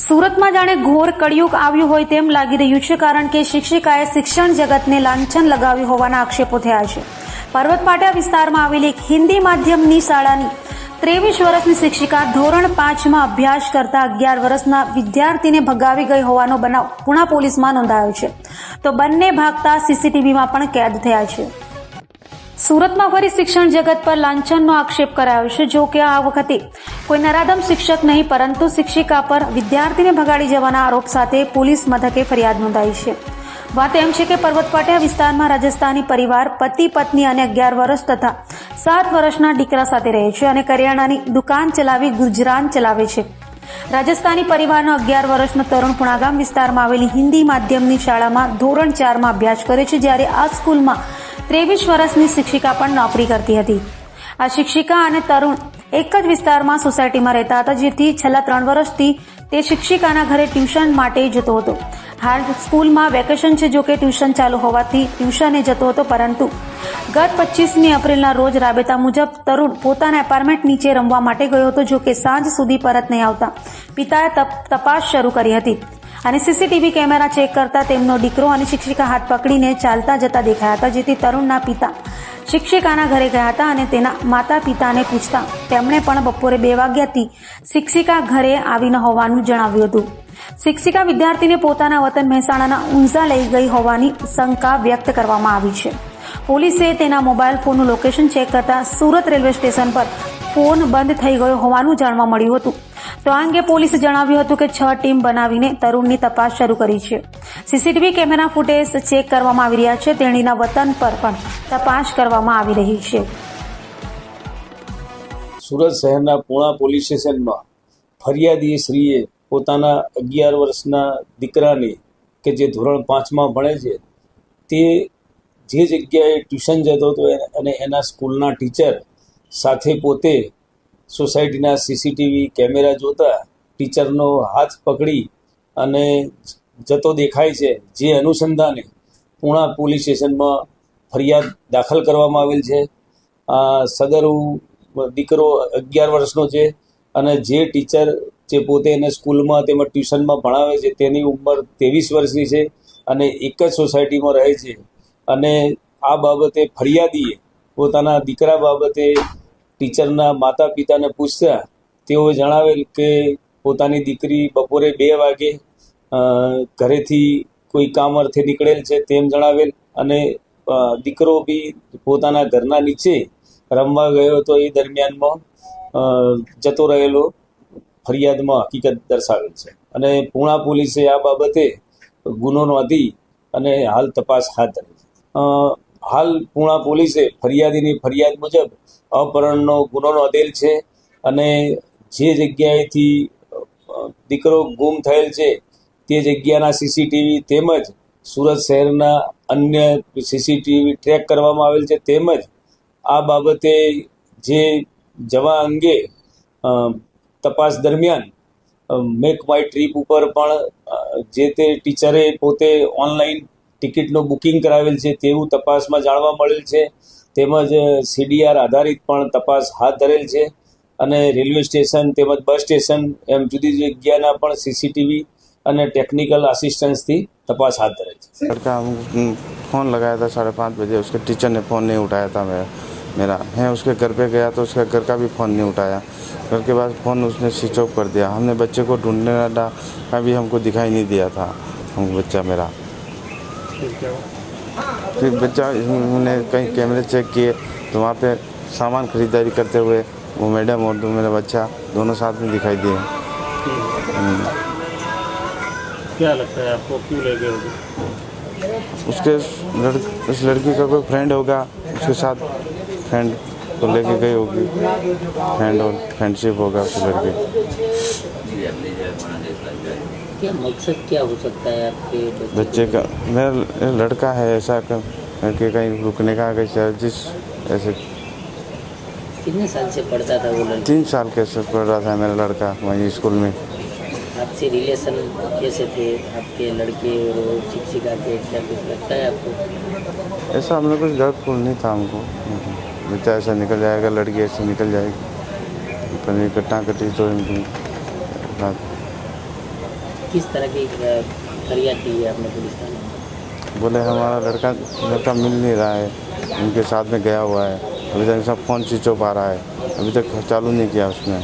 સુરતમાં જાણે ઘોર કળિયુગ આવ્યું હોય તેમ લાગી રહ્યું છે, કારણ કે શિક્ષિકાએ શિક્ષણ જગતને લાંછન લગાવ્યું હોવાના આક્ષેપો થયા છે. પર્વત પાટિયા વિસ્તારમાં આવેલી એક હિન્દી માધ્યમની શાળાની 23 વર્ષની શિક્ષિકા ધોરણ 5માં અભ્યાસ કરતા 11 વર્ષના વિદ્યાર્થીને ભગાવી ગઈ હોવાનો બનાવ પુણા પોલીસમાં નોંધાયો છે. તો બંને ભાગતા સીસીટીવીમાં પણ કેદ થયા છે. સુરતમાં ફરી શિક્ષણ જગત પર લાંછનનો આક્ષેપ કરાયો છે. જો કે આ વખતે કોઈ નરાધમ શિક્ષક નહીં, પરંતુ શિક્ષિકા પર વિદ્યાર્થીને ભગાડી જવાના આરોપ સાથે પોલીસ મથકે ફરિયાદ નોંધાઈ છે. વાત એમ છે કે પર્વત પાટિયા વિસ્તારમાં રાજસ્થાની પરિવાર પતિ પત્ની અને 11 વર્ષ તથા 7 વર્ષના દીકરા સાથે રહે છે અને કરિયાણાની દુકાન ચલાવી ગુજરાન ચલાવે છે. રાજસ્થાની પરિવારનો 11 વર્ષનો તરુણ પુણાગામ વિસ્તારમાં આવેલી હિન્દી માધ્યમની શાળામાં ધોરણ 4માં અભ્યાસ કરે છે, જ્યારે આ સ્કૂલમાં 23 વર્ષની શિક્ષિકા પણ નોકરી કરતી હતી. આ શિક્ષિકા અને તરુણ એક જ વિસ્તારમાં સોસાયટીમાં રહેતા હતા, જેથી છેલ્લા 3 વર્ષથી તે શિક્ષિકાના ઘરે ટ્યુશન માટે જતો હતો. હાલ સ્કૂલમાં વેકેશન છે, જો કે ટ્યુશન ચાલુ હોવાથી ટ્યુશને જતો હતો, પરંતુ ગત 25મી એપ્રિલના રોજ રાબેતા મુજબ તરુણ પોતાના એપાર્ટમેન્ટ નીચે રમવા માટે ગયો હતો. જો કે સાંજ સુધી પરત નહીં આવતા પિતાએ તપાસ શરૂ કરી હતી અને સીસીટીવી કેમેરા ચેક કરતા તેમનો દીકરો અને શિક્ષિકા હાથ પકડીને ચાલતા જતા દેખાયા હતા, જેથી તરુણના પિતા શિક્ષિકાના ઘરે ગયા હતા અને તેના માતા પિતાને પૂછતા તેમણે પણ બપોરે 2 વાગ્યાથી શિક્ષિકા ઘરે આવી ન હોવાનું જણાવ્યું હતું. શિક્ષિકા વિદ્યાર્થીને પોતાના વતન મહેસાણાના ઊંઝા લઈ ગઈ હોવાની શંકા વ્યક્ત કરવામાં આવી છે. પોલીસે તેના મોબાઈલ ફોનનું લોકેશન ચેક કરતા સુરત રેલવે સ્ટેશન પર ફોન બંધ થઈ ગયો હોવાનું જાણવા મળ્યું હતું. તો આ અંગે પોલીસે જણાવ્યું હતું કે 6 ટીમ બનાવીને તરુણની તપાસ શરૂ કરી છે. સીસીટીવી કેમેરા ફૂટેજ ચેક કરવામાં આવી રહ્યા છે. તેણીના વતન પર પણ તપાસ કરવામાં આવી રહી છે. સુરત શહેરના પુણા પોલીસ સ્ટેશનમાં ફરિયાદી શ્રીએ પોતાના 11 વર્ષના દીકરાને કે જે ધોરણ 5માં ભણે છે, તે જે જગ્યાએ ટ્યુશન જતો હતો અને એના સ્કૂલના ટીચર સાથે પોતે સોસાયટીના સીસીટીવી કેમેરા જોતા ટીચરનો હાથ પકડી અને જતો દેખાય છે, જે અનુસંધાને પુણા પોલીસ સ્ટેશનમાં ફરિયાદ દાખલ કરવામાં આવેલ છે. સદરુ દીકરો 11 વર્ષનો છે અને જે ટીચર જે પોતે એને સ્કૂલમાં તેમજ ટ્યુશનમાં ભણાવે છે તેની ઉંમર 23 વર્ષની છે અને એક જ સોસાયટીમાં રહે છે. અને આ બાબતે ફરિયાદીએ પોતાના દીકરા બાબતે ટીચરના માતા પિતાને પૂછતા તેઓએ જણાવેલ કે પોતાની દીકરી બપોરે 2 વાગે ઘરેથી કોઈ કામ અર્થે નીકળેલ છે તેમ જણાવેલ અને દીકરો બી પોતાના ઘરના નીચે રમવા ગયો હતો, એ દરમિયાનમાં જતો રહેલો ફરિયાદમાં હકીકત દર્શાવેલ છે. અને પુણા પોલીસે આ બાબતે ગુનો નોંધી અને હાલ તપાસ હાથ ધરી છે. હાલ પુણા પોલીસે ફરિયાદીની ફરિયાદ મુજબ અપહરણનો ગુનો નોંધેલ છે અને જે જગ્યાએથી દીકરો ગુમ થયેલ છે તે જગ્યાના સીસીટીવી તેમજ સુરત શહેરના અન્ય સીસીટીવી ટ્રેક કરવામાં આવેલ છે. તેમજ આ બાબતે જે જવા અંગે તપાસ દરમિયાન મેક માય ટ્રીપ ઉપર પણ જે તે ટીચરે પોતે ઓનલાઈન ટિકિટનું બુકિંગ કરાવેલ છે તેવું તપાસમાં જાણવા મળેલ છે. તેમજ CDR આધારિત પણ તપાસ હાથ ધરેલ છે અને રેલવે સ્ટેશન તેમજ બસ સ્ટેશન એમ જુદી જુદી જગ્યાના પણ સીસીટીવી અને ટેકનિકલ અસિસ્ટન્સથી તપાસ હાથ ધરેલ છે. लड़का फ़ोन लगाया था 5:30 बजे, उसके टीचर ने फ़ोन नहीं उठाया था मेरा मैं उसके घर पे गया तो उसके घर का भी फ़ोन नहीं उठाया. घर के बाद फ़ोन उसने स्विच ऑफ कर दिया. हमने बच्चे को ढूंढने लगा, कभी हमको दिखाई नहीं दिया था बच्चा मेरा. फिर बच्चा हमने कहीं कैमरे चेक किए तो वहाँ पे सामान खरीदारी करते हुए वो मैडम और मेरा बच्चा दोनों साथ में दिखाई दिए. क्या लगता है आपको, क्यों ले गए होगे? उस लड़की का कोई फ्रेंड होगा, उसके साथ फ्रेंड को लेके गई होगी, फ्रेंड और फ्रेंडशिप होगा उस लड़के. क्या मकसद क्या हो सकता है आपके बच्चे का? मेरा लड़का है ऐसा लड़के कहीं रुकने का कैसे जिस ऐसे. कितने साल से पढ़ता था वो लड़का? 3 साल कैसे पढ़ रहा था मेरा लड़का वहीं स्कूल में. आपसे रिलेशन कैसे थे आपके लड़के और शिक्षिका के, क्या कुछ लगता है आपको? ऐसा हम लोग कुछ डर फूल नहीं था हमको. बच्चा ऐसा निकल जाएगा, लड़की ऐसे निकल जाएगी, पर घटना घटी तो किस तरह की फरियाद दी है आपने पुलिस थाने में? बोले हमारा लड़का मिल नहीं रहा है, उनके साथ में गया हुआ है, अभी तक सब फ़ोन स्विच ऑफ आ रहा है, अभी तक चालू नहीं किया उसने।